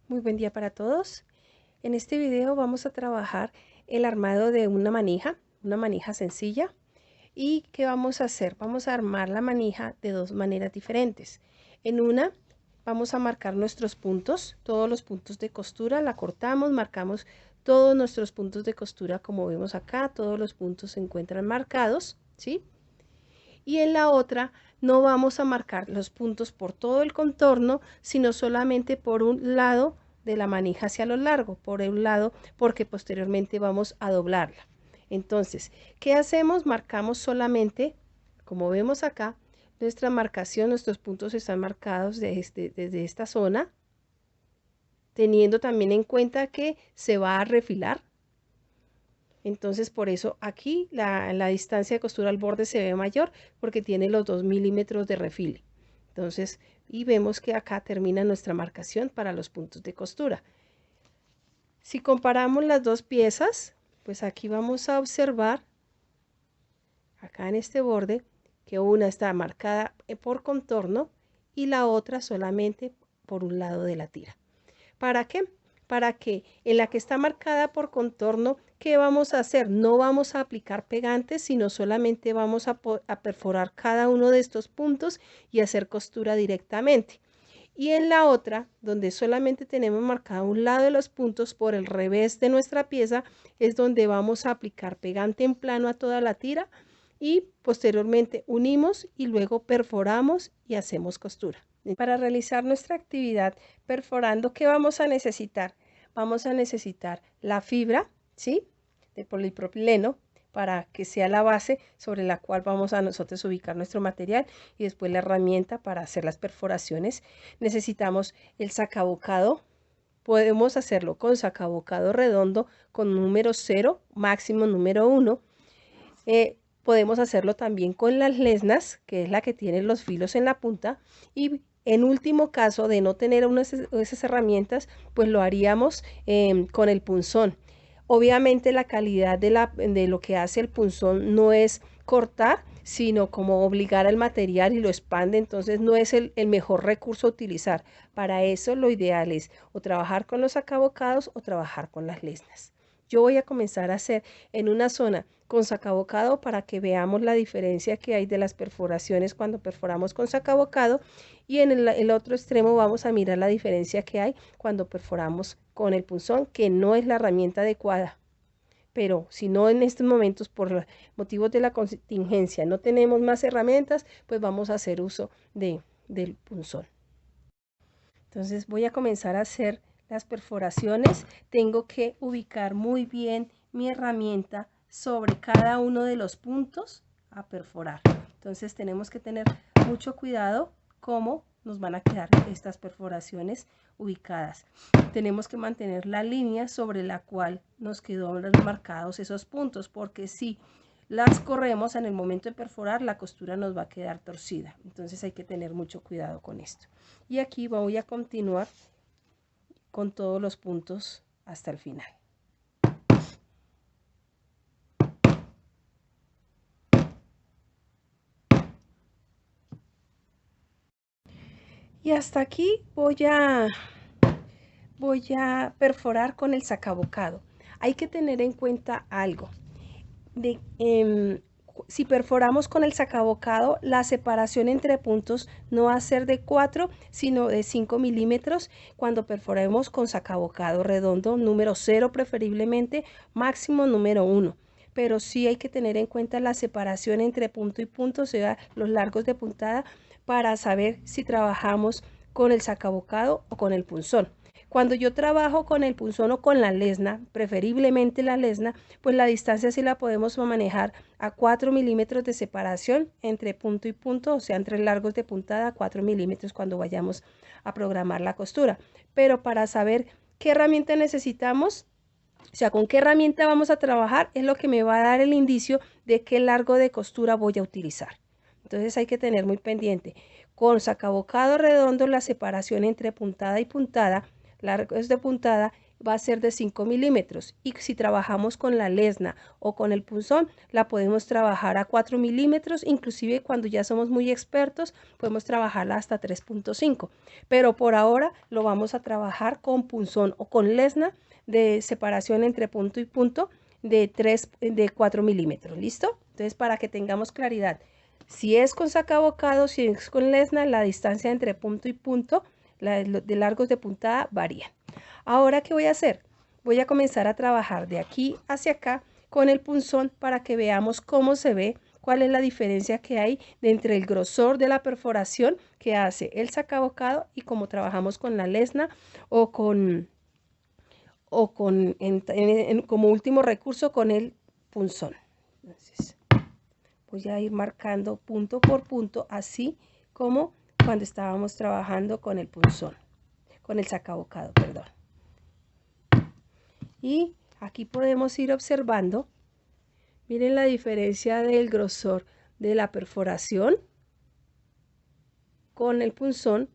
Muy buen día para todos. En este video vamos a trabajar el armado de una manija sencilla. ¿Y qué vamos a hacer? Vamos a armar la manija de dos maneras diferentes. En una vamos a marcar nuestros puntos, todos los puntos de costura, la cortamos, marcamos todos nuestros puntos de costura como vemos acá, todos los puntos se encuentran marcados, ¿sí? Y en la otra no vamos a marcar los puntos por todo el contorno, sino solamente por un lado de la manija hacia lo largo, por un lado, porque posteriormente vamos a doblarla. Entonces, ¿qué hacemos? Marcamos solamente, como vemos acá, nuestra marcación, nuestros puntos están marcados desde esta zona, teniendo también en cuenta que se va a refilar. Entonces por eso aquí la distancia de costura al borde se ve mayor porque tiene los 2 milímetros de refile. Entonces, y vemos que acá termina nuestra marcación para los puntos de costura. Si comparamos las dos piezas, pues aquí vamos a observar, acá en este borde, que una está marcada por contorno y la otra solamente por un lado de la tira. ¿Para qué? Para que en la que está marcada por contorno, ¿qué vamos a hacer? No vamos a aplicar pegantes, sino solamente vamos a perforar cada uno de estos puntos y hacer costura directamente. Y en la otra, donde solamente tenemos marcado un lado de los puntos por el revés de nuestra pieza, es donde vamos a aplicar pegante en plano a toda la tira y posteriormente unimos y luego perforamos y hacemos costura. Para realizar nuestra actividad perforando, ¿qué vamos a necesitar? Vamos a necesitar la fibra, ¿sí? De polipropileno para que sea la base sobre la cual vamos a nosotros ubicar nuestro material y después la herramienta para hacer las perforaciones. Necesitamos el sacabocado. Podemos hacerlo con sacabocado redondo con número 0, máximo número 1. Podemos hacerlo también con las lesnas, que es la que tiene los filos en la punta, y en último caso de no tener esas herramientas, pues lo haríamos con el punzón. Obviamente la calidad de lo que hace el punzón no es cortar, sino como obligar al material y lo expande, entonces no es el mejor recurso a utilizar. Para eso lo ideal es o trabajar con los acabocados o trabajar con las lesnas. Yo voy a comenzar a hacer en una zona con sacabocado para que veamos la diferencia que hay de las perforaciones cuando perforamos con sacabocado, y en el otro extremo vamos a mirar la diferencia que hay cuando perforamos con el punzón, que no es la herramienta adecuada. Pero si no en estos momentos, por motivos de la contingencia, no tenemos más herramientas, pues vamos a hacer uso del punzón. Entonces voy a comenzar a hacer las perforaciones. Tengo que ubicar muy bien mi herramienta sobre cada uno de los puntos a perforar. Entonces tenemos que tener mucho cuidado cómo nos van a quedar estas perforaciones ubicadas. Tenemos que mantener la línea sobre la cual nos quedó marcados esos puntos, porque si las corremos en el momento de perforar, la costura nos va a quedar torcida. Entonces hay que tener mucho cuidado con esto. Y aquí voy a continuar con todos los puntos hasta el final. Y hasta aquí voy a perforar con el sacabocado. Hay que tener en cuenta algo. Si perforamos con el sacabocado, la separación entre puntos no va a ser de 4, sino de 5 milímetros. Cuando perforemos con sacabocado redondo, número 0 preferiblemente, máximo número 1. Pero sí hay que tener en cuenta la separación entre punto y punto, o sea, los largos de puntada, para saber si trabajamos con el sacabocado o con el punzón. Cuando yo trabajo con el punzón o con la lesna, preferiblemente la lesna, pues la distancia sí la podemos manejar a 4 milímetros de separación entre punto y punto, o sea, entre largos de puntada, 4 milímetros cuando vayamos a programar la costura. Pero para saber qué herramienta necesitamos, o sea, con qué herramienta vamos a trabajar, es lo que me va a dar el indicio de qué largo de costura voy a utilizar. Entonces hay que tener muy pendiente. Con sacabocado redondo, la separación entre puntada y puntada, largos de puntada, va a ser de 5 milímetros, y si trabajamos con la lesna o con el punzón la podemos trabajar a 4 milímetros, inclusive cuando ya somos muy expertos podemos trabajarla hasta 3.5, pero por ahora lo vamos a trabajar con punzón o con lesna de separación entre punto y punto de 4 milímetros. ¿Listo? Entonces, para que tengamos claridad, si es con sacabocado, si es con lesna, la distancia entre punto y punto de largos de puntada varían. Ahora, ¿qué voy a hacer? Voy a comenzar a trabajar de aquí hacia acá con el punzón para que veamos cómo se ve, cuál es la diferencia que hay entre el grosor de la perforación que hace el sacabocado y cómo trabajamos con la lesna o como último recurso con el punzón. Entonces, voy a ir marcando punto por punto, así como cuando estábamos trabajando con el punzón, con el sacabocado, perdón. Y aquí podemos ir observando, miren la diferencia del grosor de la perforación con el punzón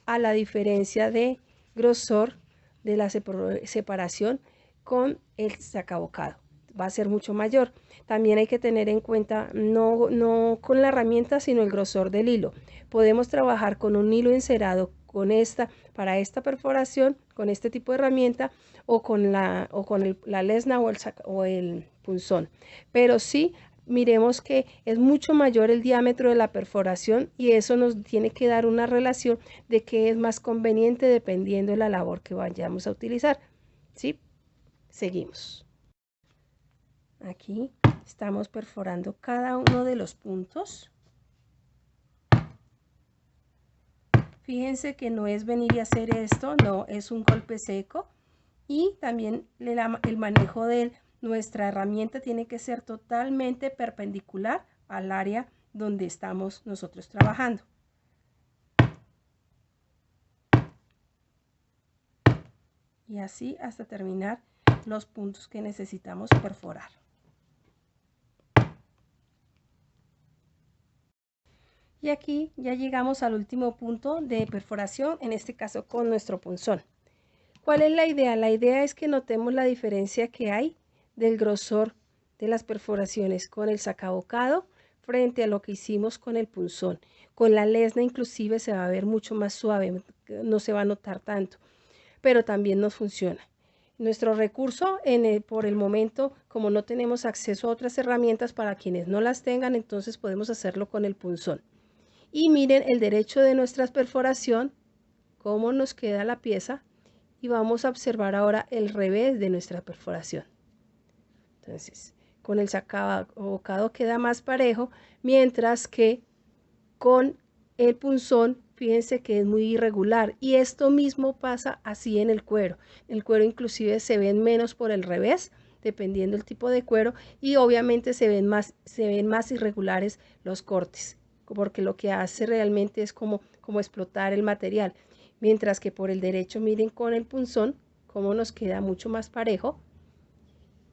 a la diferencia de grosor de la separación con el sacabocado. Va a ser mucho mayor. También hay que tener en cuenta no con la herramienta, sino el grosor del hilo. Podemos trabajar con un hilo encerado para esta perforación, con este tipo de herramienta, o con la lesna o el punzón. Pero sí, miremos que es mucho mayor el diámetro de la perforación y eso nos tiene que dar una relación de qué es más conveniente dependiendo de la labor que vayamos a utilizar. ¿Sí? Seguimos. Aquí estamos perforando cada uno de los puntos. Fíjense que no es venir y hacer esto, no, es un golpe seco, y también el manejo de nuestra herramienta tiene que ser totalmente perpendicular al área donde estamos nosotros trabajando. Y así hasta terminar los puntos que necesitamos perforar. Y aquí ya llegamos al último punto de perforación, en este caso con nuestro punzón. ¿Cuál es la idea? La idea es que notemos la diferencia que hay del grosor de las perforaciones con el sacabocado frente a lo que hicimos con el punzón. Con la lesna inclusive se va a ver mucho más suave, no se va a notar tanto, pero también nos funciona. Nuestro recurso por el momento, como no tenemos acceso a otras herramientas, para quienes no las tengan, entonces podemos hacerlo con el punzón. Y miren el derecho de nuestra perforación, cómo nos queda la pieza, y vamos a observar ahora el revés de nuestra perforación. Entonces, con el sacabocado queda más parejo, mientras que con el punzón, fíjense que es muy irregular, y esto mismo pasa así en el cuero. El cuero inclusive se ven menos por el revés, dependiendo del tipo de cuero, y obviamente se ven más irregulares los cortes, porque lo que hace realmente es como explotar el material. Mientras que por el derecho, miren con el punzón cómo nos queda mucho más parejo,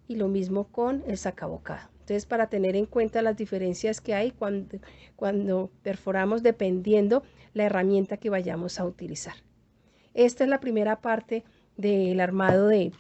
y lo mismo con el sacabocado. Entonces, para tener en cuenta las diferencias que hay cuando perforamos dependiendo la herramienta que vayamos a utilizar. Esta es la primera parte del armado de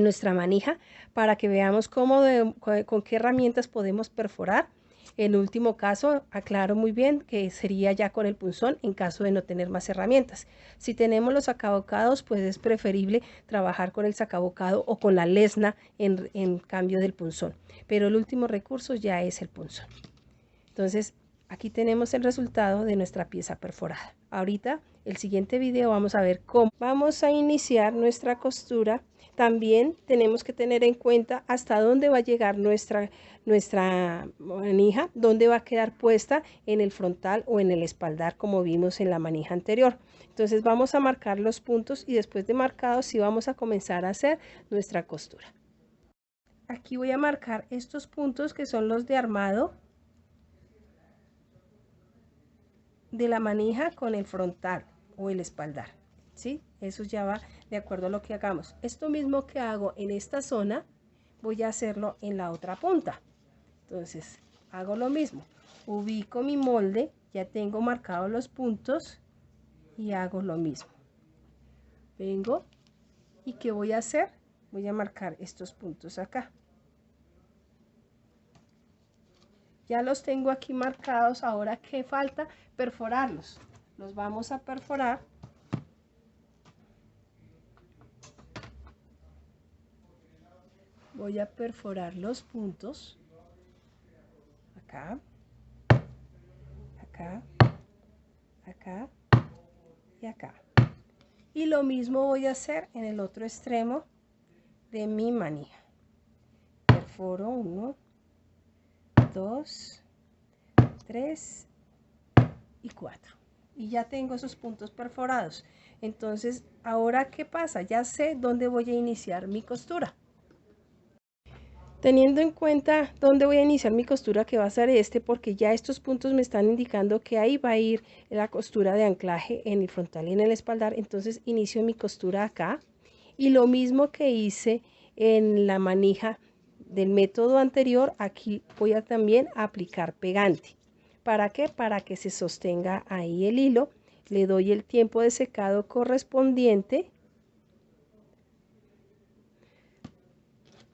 nuestra manija, para que veamos con qué herramientas podemos perforar. En último caso, aclaro muy bien que sería ya con el punzón en caso de no tener más herramientas. Si tenemos los sacabocados, pues es preferible trabajar con el sacabocado o con la lesna en cambio del punzón. Pero el último recurso ya es el punzón. Entonces, aquí tenemos el resultado de nuestra pieza perforada. Ahorita, el siguiente video, vamos a ver cómo vamos a iniciar nuestra costura. También tenemos que tener en cuenta hasta dónde va a llegar nuestra manija, dónde va a quedar puesta en el frontal o en el espaldar, como vimos en la manija anterior. Entonces vamos a marcar los puntos y después de marcados sí vamos a comenzar a hacer nuestra costura. Aquí voy a marcar estos puntos que son los de armado de la manija con el frontal o el espaldar, ¿sí? Eso ya va de acuerdo a lo que hagamos. Esto mismo que hago en esta zona, voy a hacerlo en la otra punta. Entonces, hago lo mismo. Ubico mi molde, ya tengo marcados los puntos y hago lo mismo. Vengo ¿Y qué voy a hacer? Voy a marcar estos puntos acá. Ya los tengo aquí marcados. Ahora, ¿qué falta? Perforarlos. Los vamos a perforar. Voy a perforar los puntos. Acá. Acá. Acá. Y acá. Y lo mismo voy a hacer en el otro extremo de mi manija. Perforo 1, 2, 3 y 4. Y ya tengo esos puntos perforados. Entonces, ¿ahora qué pasa? Ya sé dónde voy a iniciar mi costura. Teniendo en cuenta dónde voy a iniciar mi costura, que va a ser este, porque ya estos puntos me están indicando que ahí va a ir la costura de anclaje en el frontal y en el espaldar. Entonces inicio mi costura acá, y lo mismo que hice en la manija del método anterior, aquí voy a también aplicar pegante. ¿Para qué? Para que se sostenga ahí el hilo. Le doy el tiempo de secado correspondiente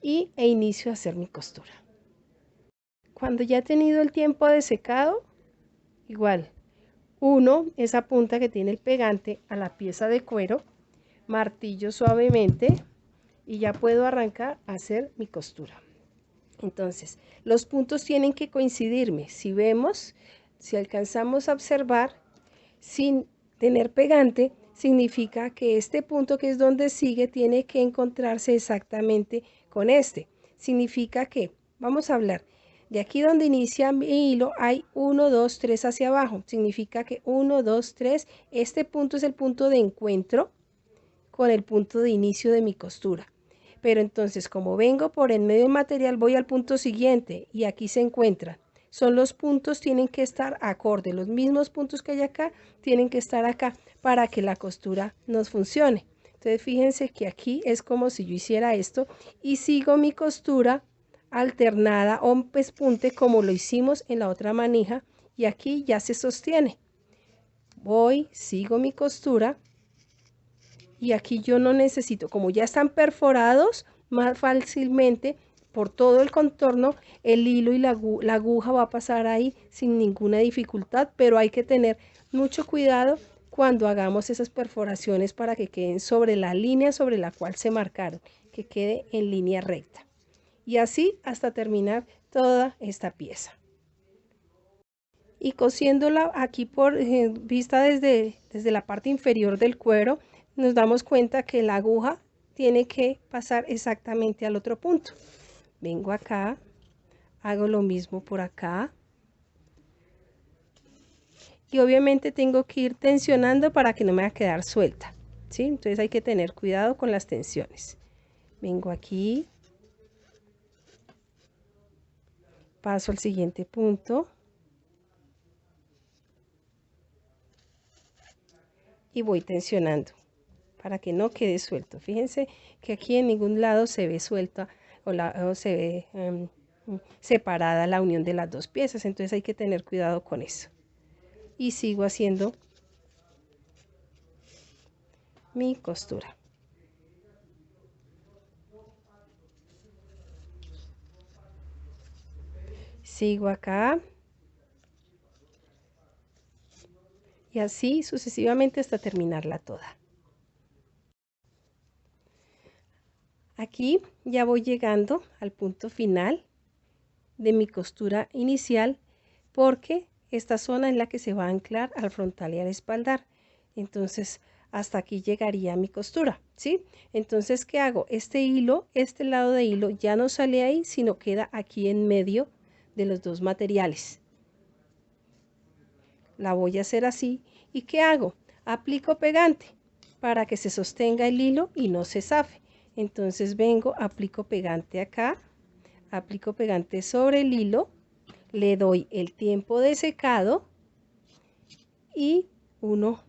e inicio a hacer mi costura. Cuando ya he tenido el tiempo de secado, igual, uno, esa punta que tiene el pegante a la pieza de cuero, martillo suavemente y ya puedo arrancar a hacer mi costura. Entonces, los puntos tienen que coincidirme. Si vemos, si alcanzamos a observar, sin tener pegante, significa que este punto, que es donde sigue, tiene que encontrarse exactamente con este. Significa que, vamos a hablar, de aquí donde inicia mi hilo hay 1, 2, 3 hacia abajo. Significa que 1, 2, 3, este punto es el punto de encuentro con el punto de inicio de mi costura. Pero entonces, como vengo por en medio del material, voy al punto siguiente y aquí se encuentran. Son los puntos, tienen que estar acorde. Los mismos puntos que hay acá tienen que estar acá para que la costura nos funcione. Entonces, fíjense que aquí es como si yo hiciera esto y sigo mi costura alternada o pespunte como lo hicimos en la otra manija, y aquí ya se sostiene. Voy, sigo mi costura y aquí yo no necesito, como ya están perforados más fácilmente por todo el contorno, el hilo y la aguja va a pasar ahí sin ninguna dificultad, pero hay que tener mucho cuidado cuando hagamos esas perforaciones para que queden sobre la línea sobre la cual se marcaron, que quede en línea recta. Y así hasta terminar toda esta pieza. Y cosiéndola aquí por vista desde la parte inferior del cuero, nos damos cuenta que la aguja tiene que pasar exactamente al otro punto. Vengo acá, hago lo mismo por acá. Y obviamente tengo que ir tensionando para que no me vaya a quedar suelta, ¿sí? Entonces hay que tener cuidado con las tensiones. Vengo aquí, paso al siguiente punto y voy tensionando para que no quede suelto. Fíjense que aquí en ningún lado se ve suelta o se ve separada la unión de las dos piezas, entonces hay que tener cuidado con eso. Y sigo haciendo mi costura. Sigo acá y así sucesivamente hasta terminarla toda. Aquí ya voy llegando al punto final de mi costura inicial, porque esta zona es la que se va a anclar al frontal y al espaldar. Entonces hasta aquí llegaría mi costura, ¿sí? Entonces, ¿qué hago? Este hilo, este lado de hilo ya no sale ahí, sino queda aquí en medio de los dos materiales. La voy a hacer así. ¿Y qué hago? Aplico pegante para que se sostenga el hilo y no se zafe. Entonces vengo, aplico pegante acá, aplico pegante sobre el hilo, le doy el tiempo de secado y uno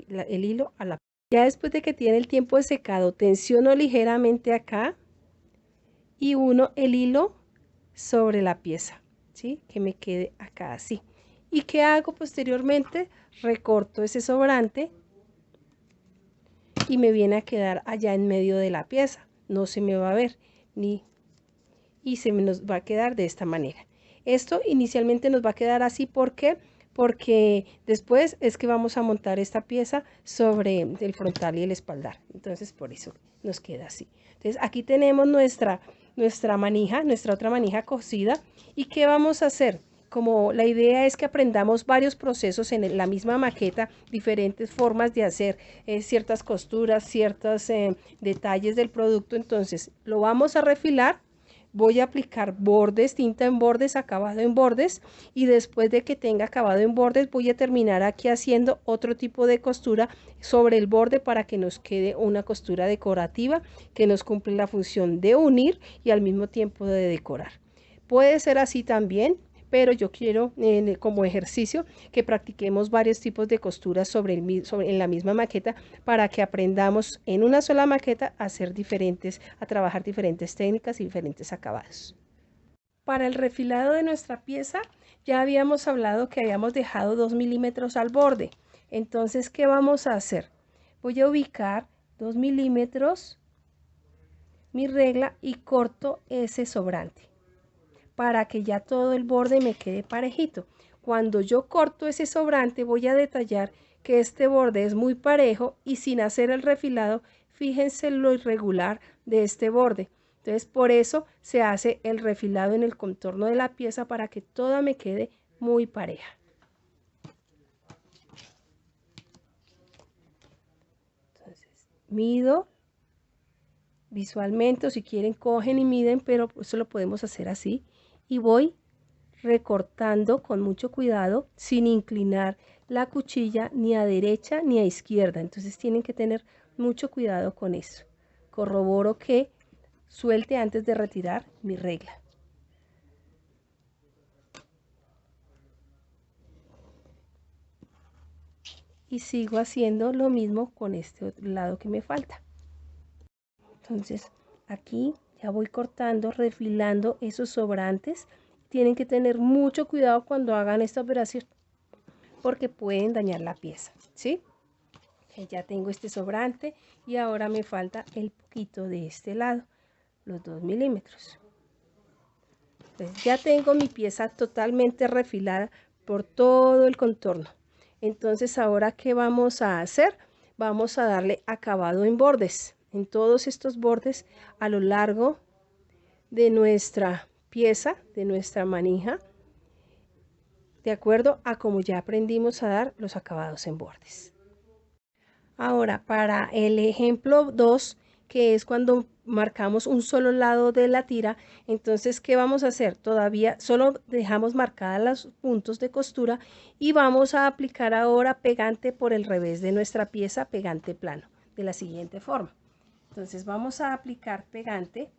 el hilo a la. Ya después de que tiene el tiempo de secado, tensiono ligeramente acá y uno el hilo sobre la pieza, ¿sí? Que me quede acá así. ¿Y qué hago posteriormente? Recorto ese sobrante y me viene a quedar allá en medio de la pieza. No se me va a ver y se nos va a quedar de esta manera. Esto inicialmente nos va a quedar así porque después es que vamos a montar esta pieza sobre el frontal y el espaldar. Entonces por eso nos queda así. Entonces aquí tenemos nuestra manija, nuestra otra manija cosida. ¿Y qué vamos a hacer? Como la idea es que aprendamos varios procesos en la misma maqueta, diferentes formas de hacer ciertas costuras, ciertos detalles del producto, entonces lo vamos a refilar. Voy a aplicar bordes, tinta en bordes, acabado en bordes, y después de que tenga acabado en bordes voy a terminar aquí haciendo otro tipo de costura sobre el borde para que nos quede una costura decorativa que nos cumple la función de unir y al mismo tiempo de decorar. Puede ser así también, pero yo quiero como ejercicio que practiquemos varios tipos de costuras en la misma maqueta para que aprendamos en una sola maqueta a trabajar diferentes técnicas y diferentes acabados. Para el refilado de nuestra pieza ya habíamos hablado que habíamos dejado 2 milímetros al borde. Entonces, ¿qué vamos a hacer? Voy a ubicar 2 milímetros mi regla y corto ese sobrante para que ya todo el borde me quede parejito. Cuando yo corto ese sobrante voy a detallar que este borde es muy parejo y sin hacer el refilado, fíjense lo irregular de este borde. Entonces por eso se hace el refilado en el contorno de la pieza para que toda me quede muy pareja. Entonces mido visualmente, o si quieren cogen y miden, pero eso lo podemos hacer así. Y voy recortando con mucho cuidado sin inclinar la cuchilla ni a derecha ni a izquierda. Entonces tienen que tener mucho cuidado con eso. Corroboro que suelte antes de retirar mi regla. Y sigo haciendo lo mismo con este otro lado que me falta. Entonces aquí ya voy cortando, refilando esos sobrantes. Tienen que tener mucho cuidado cuando hagan esta operación porque pueden dañar la pieza, ¿sí? Ya tengo este sobrante y ahora me falta el poquito de este lado, los 2 milímetros. Entonces ya tengo mi pieza totalmente refilada por todo el contorno. Entonces ahora, ¿qué vamos a hacer? Vamos a darle acabado en bordes, en todos estos bordes a lo largo de nuestra pieza, de nuestra manija, de acuerdo a como ya aprendimos a dar los acabados en bordes. Ahora, para el ejemplo 2, que es cuando marcamos un solo lado de la tira, entonces, ¿qué vamos a hacer? Todavía solo dejamos marcadas los puntos de costura y vamos a aplicar ahora pegante por el revés de nuestra pieza, pegante plano, de la siguiente forma. Entonces, vamos a aplicar pegante.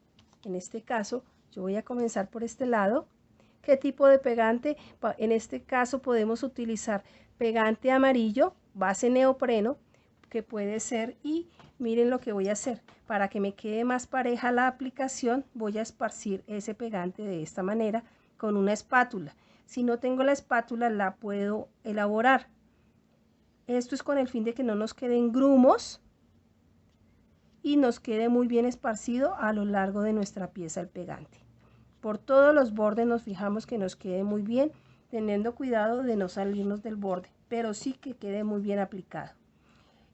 En este caso, yo voy a comenzar por este lado. ¿Qué tipo de pegante? En este caso podemos utilizar pegante amarillo, base neopreno, que puede ser, y miren lo que voy a hacer. Para que me quede más pareja la aplicación, voy a esparcir ese pegante de esta manera con una espátula. Si no tengo la espátula, la puedo elaborar. Esto es con el fin de que no nos queden grumos y nos quede muy bien esparcido a lo largo de nuestra pieza el pegante. Por todos los bordes nos fijamos que nos quede muy bien, teniendo cuidado de no salirnos del borde, pero sí que quede muy bien aplicado.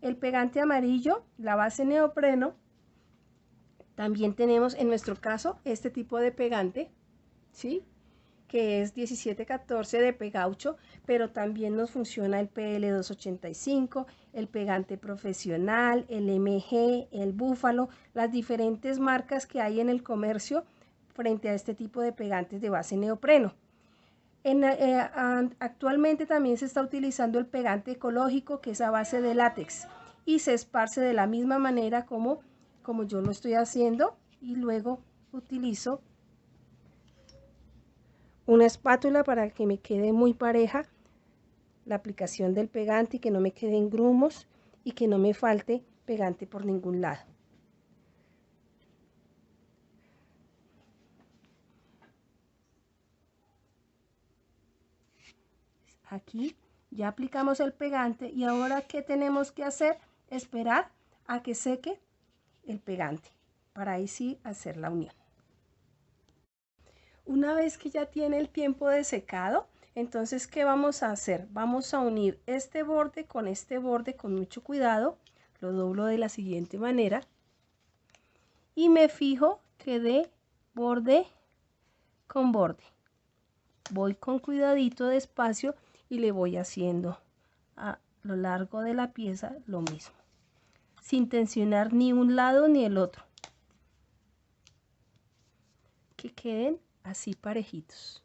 El pegante amarillo, la base neopreno, también tenemos en nuestro caso este tipo de pegante, ¿sí? Que es 1714 de Pegaucho, pero también nos funciona el PL285, el pegante profesional, el MG, el Búfalo, las diferentes marcas que hay en el comercio frente a este tipo de pegantes de base neopreno. Actualmente también se está utilizando el pegante ecológico, que es a base de látex, y se esparce de la misma manera como yo lo estoy haciendo, y luego utilizo una espátula para que me quede muy pareja la aplicación del pegante y que no me queden grumos y que no me falte pegante por ningún lado. Aquí ya aplicamos el pegante y ahora, ¿qué tenemos que hacer? Esperar a que seque el pegante para ahí sí hacer la unión. Una vez que ya tiene el tiempo de secado, entonces ¿qué vamos a hacer? Vamos a unir este borde con mucho cuidado. Lo doblo de la siguiente manera y me fijo que dé borde con borde. Voy con cuidadito despacio y le voy haciendo a lo largo de la pieza lo mismo, sin tensionar ni un lado ni el otro, que queden así parejitos.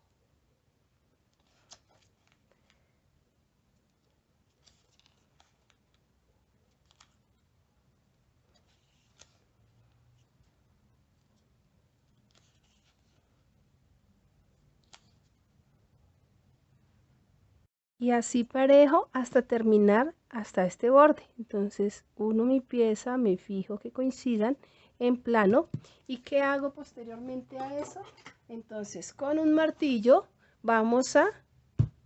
Y así parejo hasta terminar hasta este borde. Entonces uno mi pieza, me fijo que coincidan en plano. ¿Y qué hago posteriormente a eso? Entonces con un martillo vamos a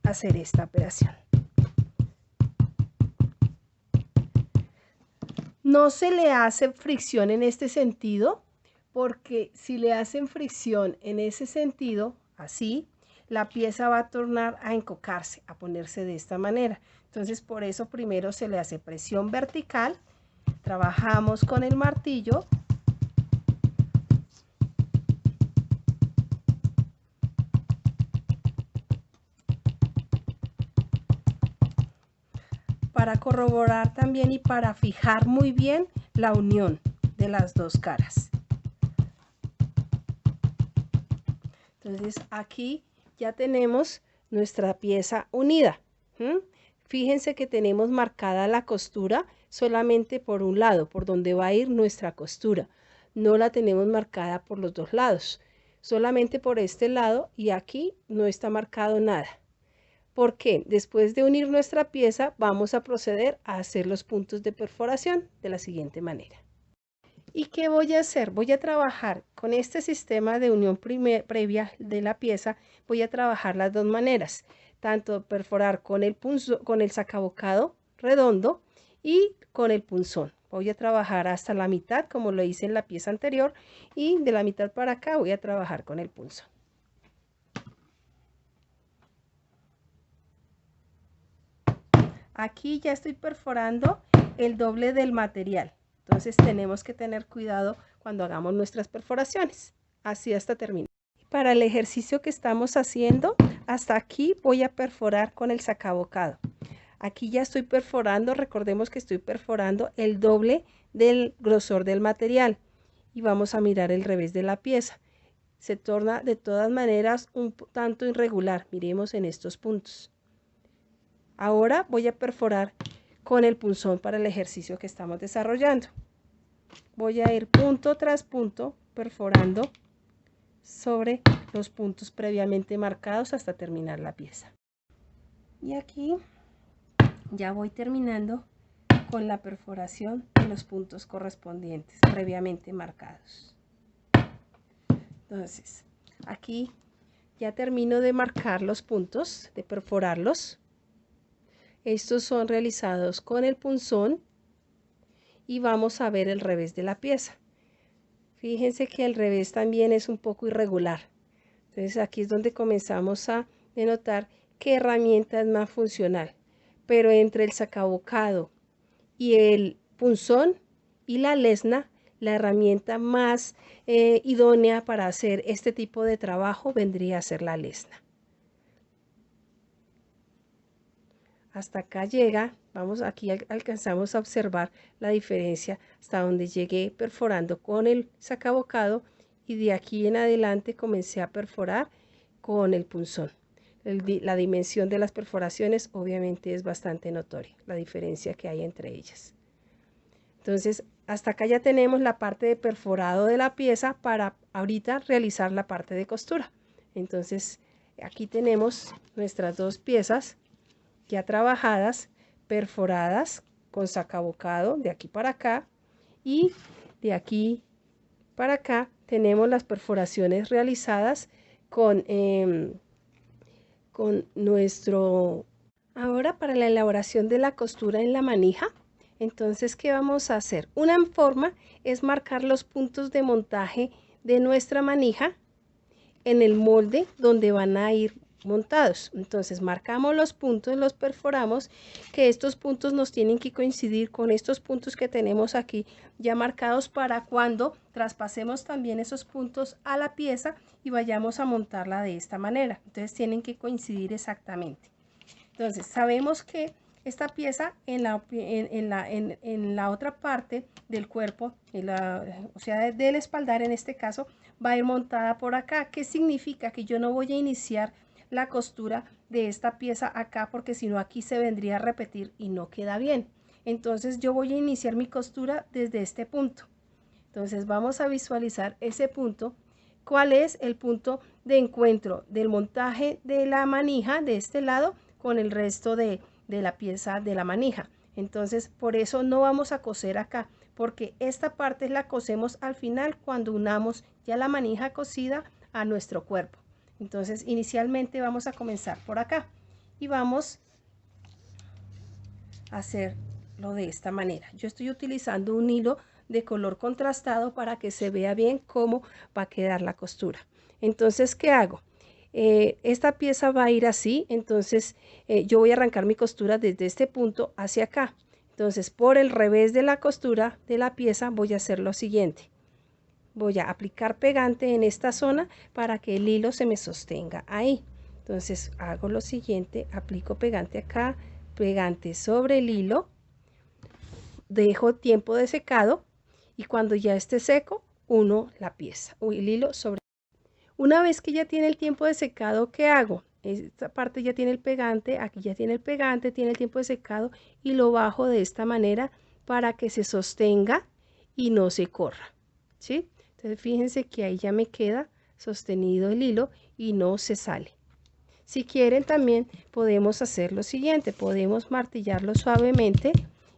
hacer esta operación. No se le hace fricción en este sentido, porque si le hacen fricción en ese sentido, así, la pieza va a tornar a encocarse, a ponerse de esta manera. Entonces, por eso primero se le hace presión vertical, trabajamos con el martillo, para corroborar también y para fijar muy bien la unión de las dos caras. Entonces aquí ya tenemos nuestra pieza unida. Fíjense que tenemos marcada la costura solamente por un lado, por donde va a ir nuestra costura. No la tenemos marcada por los dos lados, solamente por este lado, y aquí no está marcado nada. ¿Por qué? Después de unir nuestra pieza vamos a proceder a hacer los puntos de perforación de la siguiente manera. ¿Y qué voy a hacer? Voy a trabajar con este sistema de unión previa de la pieza. Voy a trabajar las dos maneras, tanto perforar con el sacabocado redondo y con el punzón. Voy a trabajar hasta la mitad, como lo hice en la pieza anterior, y de la mitad para acá voy a trabajar con el punzón. Aquí ya estoy perforando el doble del material. Entonces tenemos que tener cuidado cuando hagamos nuestras perforaciones. Así hasta terminar. Para el ejercicio que estamos haciendo, hasta aquí voy a perforar con el sacabocado. Aquí ya estoy perforando, recordemos que estoy perforando el doble del grosor del material. Y vamos a mirar el revés de la pieza. Se torna de todas maneras un tanto irregular. Miremos en estos puntos. Ahora voy a perforar con el punzón para el ejercicio que estamos desarrollando. Voy a ir punto tras punto perforando sobre los puntos previamente marcados hasta terminar la pieza. Y aquí ya voy terminando con la perforación de los puntos correspondientes previamente marcados. Entonces, aquí ya termino de marcar los puntos, de perforarlos. Estos son realizados con el punzón y vamos a ver el revés de la pieza. Fíjense que el revés también es un poco irregular. Entonces aquí es donde comenzamos a denotar qué herramienta es más funcional. Pero entre el sacabocado y el punzón y la lesna, la herramienta más idónea para hacer este tipo de trabajo vendría a ser la lesna. Hasta acá llega, vamos, aquí alcanzamos a observar la diferencia hasta donde llegué perforando con el sacabocado y de aquí en adelante comencé a perforar con el punzón. La dimensión de las perforaciones obviamente es bastante notoria, la diferencia que hay entre ellas. Entonces, hasta acá ya tenemos la parte de perforado de la pieza para ahorita realizar la parte de costura. Entonces, aquí tenemos nuestras dos piezas ya trabajadas, perforadas con sacabocado de aquí para acá, y de aquí para acá tenemos las perforaciones realizadas con nuestro... Ahora, para la elaboración de la costura en la manija, Entonces, ¿qué vamos a hacer? Una forma es marcar los puntos de montaje de nuestra manija en el molde donde van a ir montados. Entonces marcamos los puntos, los perforamos, que estos puntos nos tienen que coincidir con estos puntos que tenemos aquí ya marcados para cuando traspasemos también esos puntos a la pieza y vayamos a montarla de esta manera. Entonces tienen que coincidir exactamente. Entonces sabemos que esta pieza en la otra parte del cuerpo, o sea, del espaldar en este caso, va a ir montada por acá. ¿Qué significa? Que yo no voy a iniciar la costura de esta pieza acá, porque si no aquí se vendría a repetir y no queda bien. Entonces yo voy a iniciar mi costura desde este punto. Entonces vamos a visualizar ese punto. ¿Cuál es el punto de encuentro del montaje de la manija de este lado con el resto de la pieza de la manija? Entonces por eso no vamos a coser acá, porque esta parte la cosemos al final cuando unamos ya la manija cosida a nuestro cuerpo. Entonces inicialmente vamos a comenzar por acá y vamos a hacerlo de esta manera. Yo estoy utilizando un hilo de color contrastado para que se vea bien cómo va a quedar la costura. Entonces, ¿qué hago? Esta pieza va a ir así, entonces yo voy a arrancar mi costura desde este punto hacia acá. Entonces, por el revés de la costura de la pieza voy a hacer lo siguiente. Voy a aplicar pegante en esta zona para que el hilo se me sostenga ahí. Entonces hago lo siguiente, aplico pegante acá, pegante sobre el hilo, dejo tiempo de secado y cuando ya esté seco, uno la pieza o el hilo sobre. Una vez que ya tiene el tiempo de secado, ¿qué hago? Esta parte ya tiene el pegante, aquí ya tiene el pegante, tiene el tiempo de secado y lo bajo de esta manera para que se sostenga y no se corra, ¿sí? Entonces fíjense que ahí ya me queda sostenido el hilo y no se sale. Si quieren también podemos hacer lo siguiente, podemos martillarlo suavemente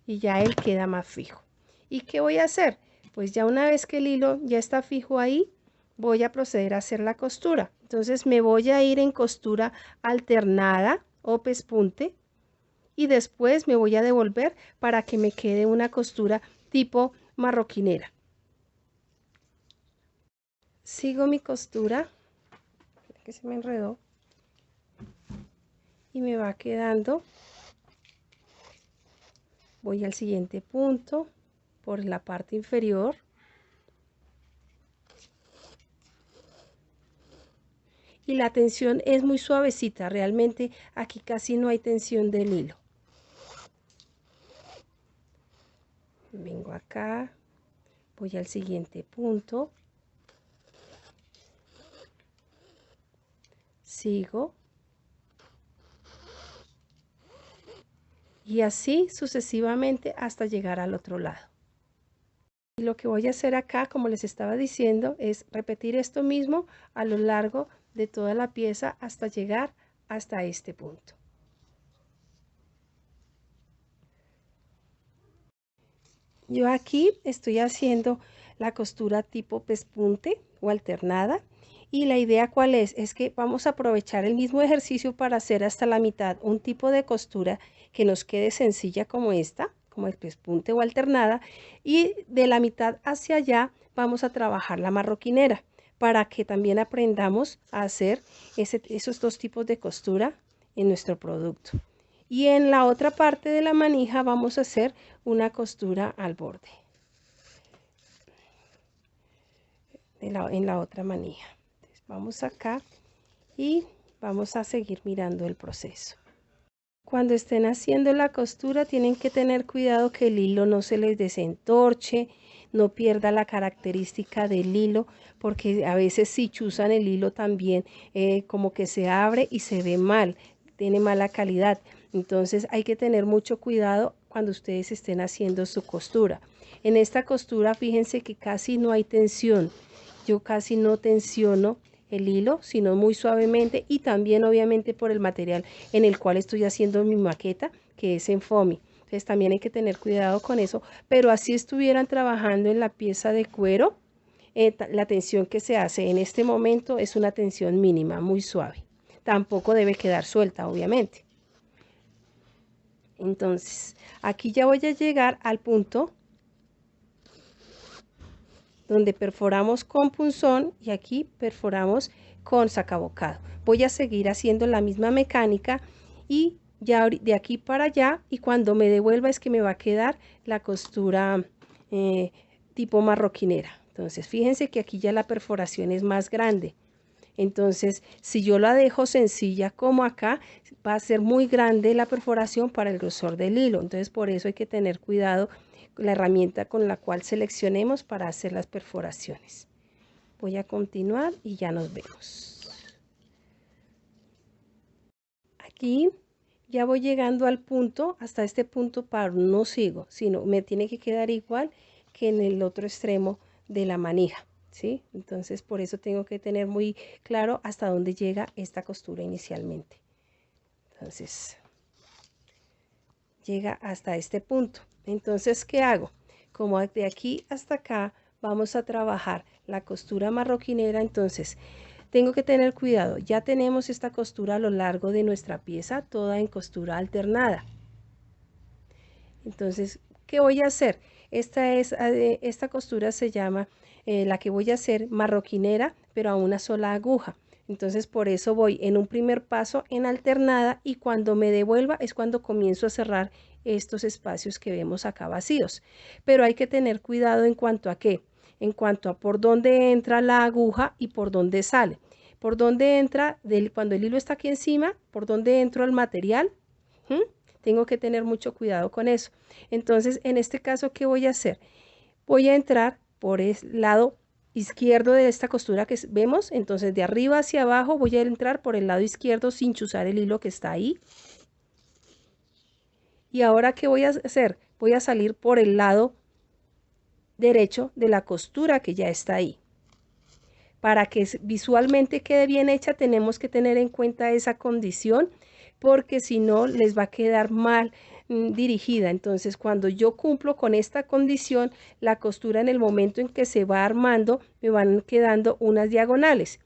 y ya él queda más fijo. ¿Y qué voy a hacer? Pues ya una vez que el hilo ya está fijo ahí, voy a proceder a hacer la costura. Entonces me voy a ir en costura alternada o pespunte y después me voy a devolver para que me quede una costura tipo marroquinera. Sigo mi costura, que se me enredó, y me va quedando. Voy al siguiente punto por la parte inferior. Y la tensión es muy suavecita, realmente aquí casi no hay tensión del hilo. Vengo acá, voy al siguiente punto. Sigo y así sucesivamente hasta llegar al otro lado. Y lo que voy a hacer acá, como les estaba diciendo, es repetir esto mismo a lo largo de toda la pieza hasta llegar hasta este punto. Yo aquí estoy haciendo la costura tipo pespunte o alternada. Y la idea cuál es que vamos a aprovechar el mismo ejercicio para hacer hasta la mitad un tipo de costura que nos quede sencilla como esta, como el pespunte o alternada, y de la mitad hacia allá vamos a trabajar la marroquinera para que también aprendamos a hacer esos dos tipos de costura en nuestro producto. Y en la otra parte de la manija vamos a hacer una costura al borde en la otra manija. Vamos acá y vamos a seguir mirando el proceso. Cuando estén haciendo la costura tienen que tener cuidado que el hilo no se les desentorche, no pierda la característica del hilo, porque a veces si chuzan el hilo también como que se abre y se ve mal, tiene mala calidad. Entonces hay que tener mucho cuidado cuando ustedes estén haciendo su costura. En esta costura fíjense que casi no hay tensión, yo casi no tensiono el hilo, sino muy suavemente, y también obviamente por el material en el cual estoy haciendo mi maqueta, que es en foamy. Entonces también hay que tener cuidado con eso, pero así estuvieran trabajando en la pieza de cuero, la tensión que se hace en este momento es una tensión mínima, muy suave. Tampoco debe quedar suelta, obviamente. Entonces, aquí ya voy a llegar al punto donde perforamos con punzón y aquí perforamos con sacabocado. Voy a seguir haciendo la misma mecánica y ya de aquí para allá, y cuando me devuelva es que me va a quedar la costura tipo marroquinera. Entonces, fíjense que aquí ya la perforación es más grande. Entonces, si yo la dejo sencilla como acá, va a ser muy grande la perforación para el grosor del hilo. Entonces, por eso hay que tener cuidado con la herramienta con la cual seleccionemos para hacer las perforaciones. Voy a continuar y ya nos vemos. Aquí ya voy llegando al punto, hasta este punto paro, no sigo, sino me tiene que quedar igual que en el otro extremo de la manija. ¿Sí? Entonces por eso tengo que tener muy claro hasta dónde llega esta costura inicialmente. Entonces llega hasta este punto. Entonces, ¿qué hago? Como de aquí hasta acá vamos a trabajar la costura marroquinera, entonces tengo que tener cuidado. Ya tenemos esta costura a lo largo de nuestra pieza, toda en costura alternada. Entonces, ¿qué voy a hacer? Esta costura se llama, la que voy a hacer, marroquinera, pero a una sola aguja. Entonces, por eso voy en un primer paso en alternada y cuando me devuelva es cuando comienzo a cerrar estos espacios que vemos acá vacíos. Pero hay que tener cuidado en cuanto a qué, en cuanto a por dónde entra la aguja y por dónde sale. Por dónde entra, cuando el hilo está aquí encima, por dónde entro el material. Tengo que tener mucho cuidado con eso. Entonces, en este caso, ¿qué voy a hacer? Voy a entrar por el lado izquierdo de esta costura que vemos. Entonces, de arriba hacia abajo voy a entrar por el lado izquierdo sin chuzar el hilo que está ahí. Y ahora, ¿qué voy a hacer? Voy a salir por el lado derecho de la costura que ya está ahí. Para que visualmente quede bien hecha, tenemos que tener en cuenta esa condición, porque si no les va a quedar mal dirigida. Entonces, cuando yo cumplo con esta condición, la costura en el momento en que se va armando, me van quedando unas diagonales.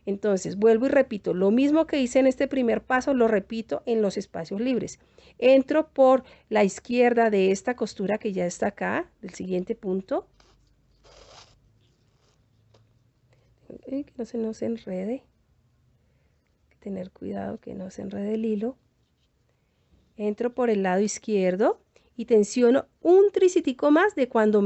Entonces, vuelvo y repito, lo mismo que hice en este primer paso, lo repito en los espacios libres. Entro por la izquierda de esta costura que ya está acá, del siguiente punto. Que no se nos enrede. Hay que tener cuidado que no se enrede el hilo. Entro por el lado izquierdo y tensiono un tricitico más de cuando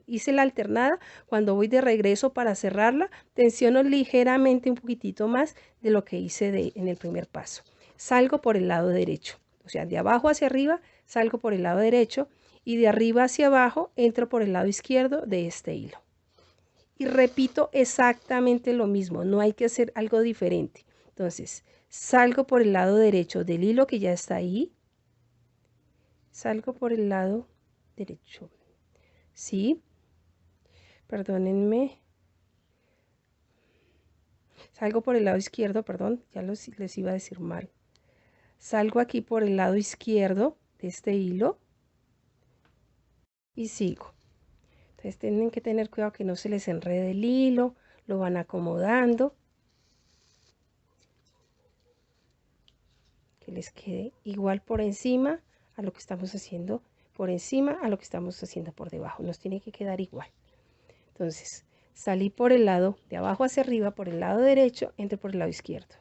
hice la alternada. Cuando voy de regreso para cerrarla, tensiono ligeramente un poquitito más de lo que hice en el primer paso. Salgo por el lado derecho, o sea, de abajo hacia arriba salgo por el lado derecho y de arriba hacia abajo entro por el lado izquierdo de este hilo. Y repito exactamente lo mismo, no hay que hacer algo diferente. Entonces, salgo por el lado derecho del hilo que ya está ahí. Salgo por el lado derecho. ¿Sí? Perdónenme. Salgo por el lado izquierdo, perdón, ya les iba a decir mal. Salgo aquí por el lado izquierdo de este hilo y sigo. Entonces tienen que tener cuidado que no se les enrede el hilo, lo van acomodando. Que les quede igual por encima a lo que estamos haciendo por encima a lo que estamos haciendo por debajo. Nos tiene que quedar igual. Entonces, salí por el lado de abajo hacia arriba, por el lado derecho, entro por el lado izquierdo.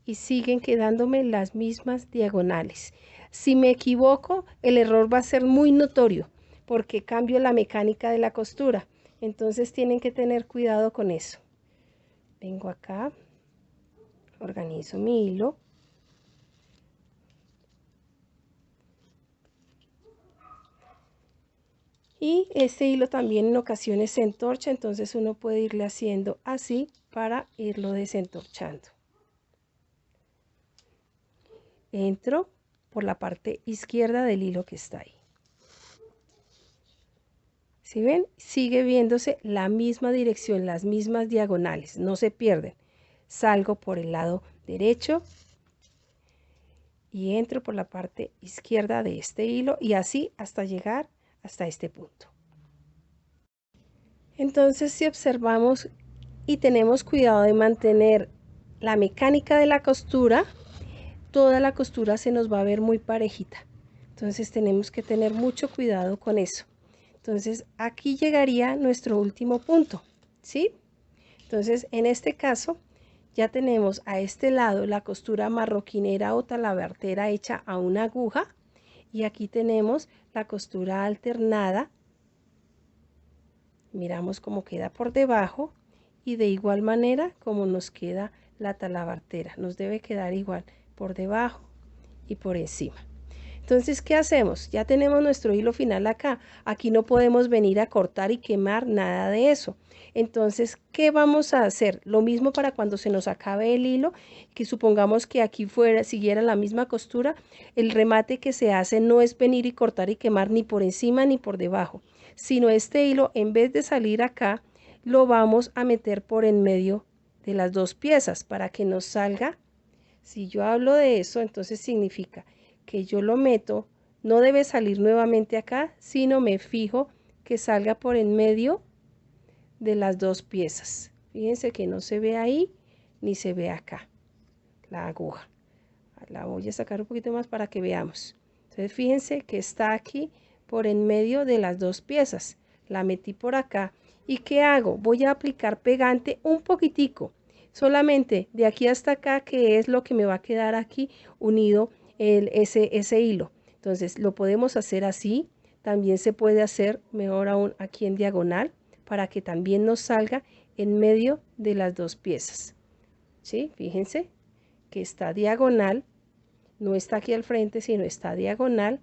Y siguen quedándome las mismas diagonales. Si me equivoco, el error va a ser muy notorio porque cambio la mecánica de la costura. Entonces tienen que tener cuidado con eso. Vengo acá, organizo mi hilo. Y este hilo también en ocasiones se entorcha, entonces uno puede irle haciendo así para irlo desentorchando. Entro por la parte izquierda del hilo que está ahí. ¿Sí ven? Sigue viéndose la misma dirección, las mismas diagonales, no se pierden. Salgo por el lado derecho y entro por la parte izquierda de este hilo y así hasta llegar hasta este punto. Entonces, si observamos y tenemos cuidado de mantener la mecánica de la costura, toda la costura se nos va a ver muy parejita. Entonces tenemos que tener mucho cuidado con eso. Entonces aquí llegaría nuestro último punto, ¿sí? Entonces en este caso ya tenemos a este lado la costura marroquinera o talabartera hecha a una aguja, y aquí tenemos la costura alternada. Miramos cómo queda por debajo y de igual manera como nos queda la talabartera. Nos debe quedar igual por debajo y por encima. Entonces, ¿qué hacemos? Ya tenemos nuestro hilo final acá. Aquí no podemos venir a cortar y quemar nada de eso. Entonces, ¿qué vamos a hacer? Lo mismo para cuando se nos acabe el hilo, que supongamos que aquí siguiera la misma costura. El remate que se hace no es venir y cortar y quemar ni por encima ni por debajo, sino este hilo, en vez de salir acá, lo vamos a meter por en medio de las dos piezas para que nos salga. Si yo hablo de eso, entonces significa que yo lo meto, no debe salir nuevamente acá, sino me fijo que salga por en medio de las dos piezas. Fíjense que no se ve ahí ni se ve acá la aguja. La voy a sacar un poquito más para que veamos. Entonces fíjense que está aquí por en medio de las dos piezas. La metí por acá. ¿Y qué hago? Voy a aplicar pegante un poquitico, solamente de aquí hasta acá, que es lo que me va a quedar aquí unido ese hilo. Entonces lo podemos hacer así. También se puede hacer mejor aún aquí en diagonal, para que también nos salga en medio de las dos piezas. ¿Sí? Fíjense que está diagonal, no está aquí al frente, sino está diagonal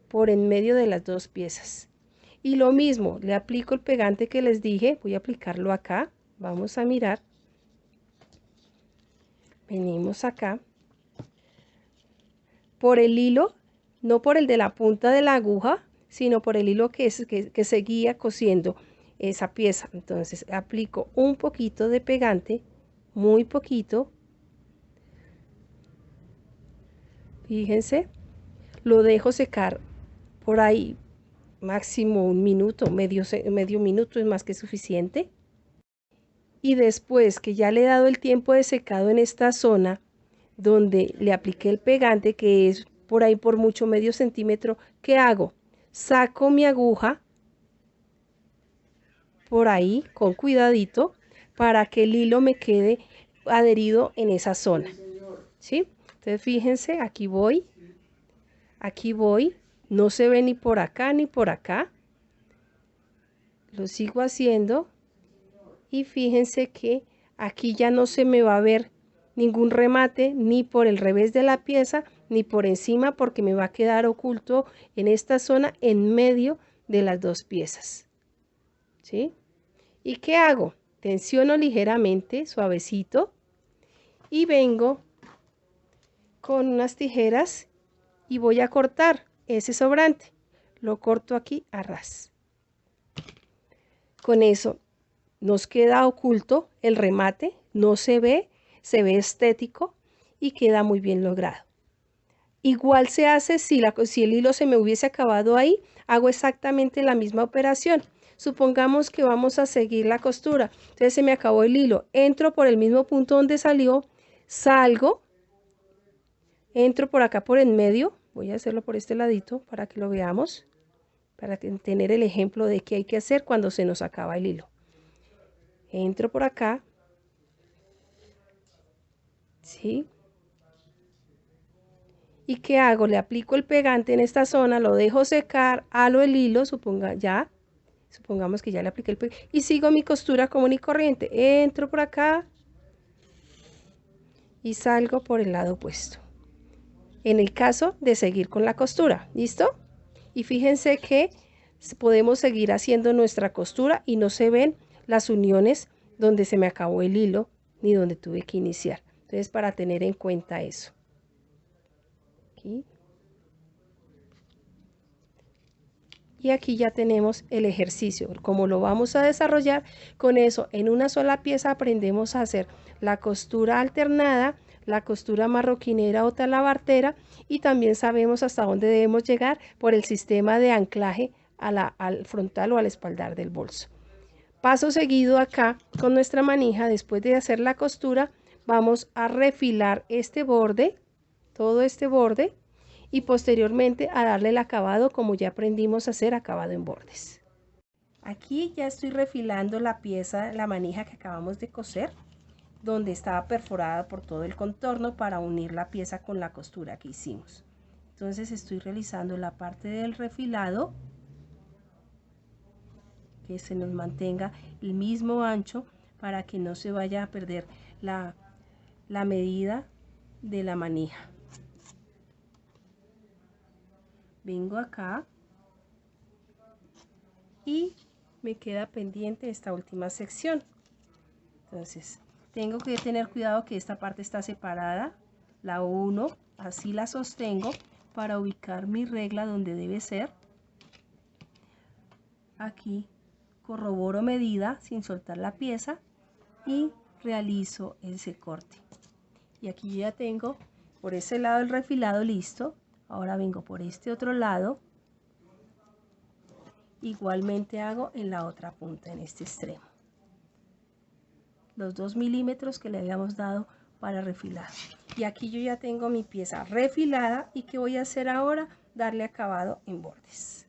por en medio de las dos piezas. Y lo mismo, le aplico el pegante que les dije, voy a aplicarlo acá, vamos a mirar. Venimos acá, por el hilo, no por el de la punta de la aguja, sino por el hilo que seguía cosiendo esa pieza. Entonces aplico un poquito de pegante, muy poquito. Fíjense, lo dejo secar por ahí, máximo un minuto, medio minuto es más que suficiente. Y después que ya le he dado el tiempo de secado en esta zona donde le apliqué el pegante, que es por ahí por mucho medio centímetro, ¿qué hago? Saco mi aguja por ahí con cuidadito para que el hilo me quede adherido en esa zona, ¿sí? Entonces fíjense, aquí voy, no se ve ni por acá ni por acá. Lo sigo haciendo y fíjense que aquí ya no se me va a ver ningún remate ni por el revés de la pieza ni por encima, porque me va a quedar oculto en esta zona en medio de las dos piezas, ¿sí? ¿Y qué hago? Tensiono ligeramente, suavecito, y vengo con unas tijeras y voy a cortar ese sobrante. Lo corto aquí a ras. Con eso nos queda oculto el remate, no se ve, se ve estético y queda muy bien logrado. Igual se hace si el hilo se me hubiese acabado ahí, hago exactamente la misma operación. Supongamos que vamos a seguir la costura, entonces se me acabó el hilo, entro por el mismo punto donde salió, salgo, entro por acá por en medio, voy a hacerlo por este ladito para que lo veamos, para tener el ejemplo de qué hay que hacer cuando se nos acaba el hilo. Entro por acá, ¿sí? ¿Y qué hago? Le aplico el pegante en esta zona, lo dejo secar, halo el hilo, supongamos que ya le apliqué el pegante, y sigo mi costura común y corriente. Entro por acá y salgo por el lado opuesto. En el caso de seguir con la costura, ¿listo? Y fíjense que podemos seguir haciendo nuestra costura y no se ven las uniones donde se me acabó el hilo ni donde tuve que iniciar. Entonces, para tener en cuenta eso. Aquí. Y aquí ya tenemos el ejercicio, como lo vamos a desarrollar. Con eso, en una sola pieza aprendemos a hacer la costura alternada, la costura marroquinera o talabartera, y también sabemos hasta dónde debemos llegar por el sistema de anclaje al frontal o al espaldar del bolso. Paso seguido acá con nuestra manija, después de hacer la costura, vamos a refilar este borde todo este borde y posteriormente a darle el acabado como ya aprendimos a hacer acabado en bordes. Aquí ya estoy refilando la pieza, la manija que acabamos de coser, donde estaba perforada por todo el contorno para unir la pieza con la costura que hicimos. Entonces estoy realizando la parte del refilado, que se nos mantenga el mismo ancho para que no se vaya a perder la medida de la manija. Vengo acá y me queda pendiente esta última sección. Entonces tengo que tener cuidado que esta parte está separada, la uno, así la sostengo para ubicar mi regla donde debe ser. Aquí corroboro medida sin soltar la pieza y realizo ese corte. Y aquí ya tengo por ese lado el refilado listo. Ahora vengo por este otro lado. Igualmente hago en la otra punta, en este extremo. Los 2 milímetros que le habíamos dado para refilar. Y aquí yo ya tengo mi pieza refilada y ¿qué voy a hacer ahora? Darle acabado en bordes.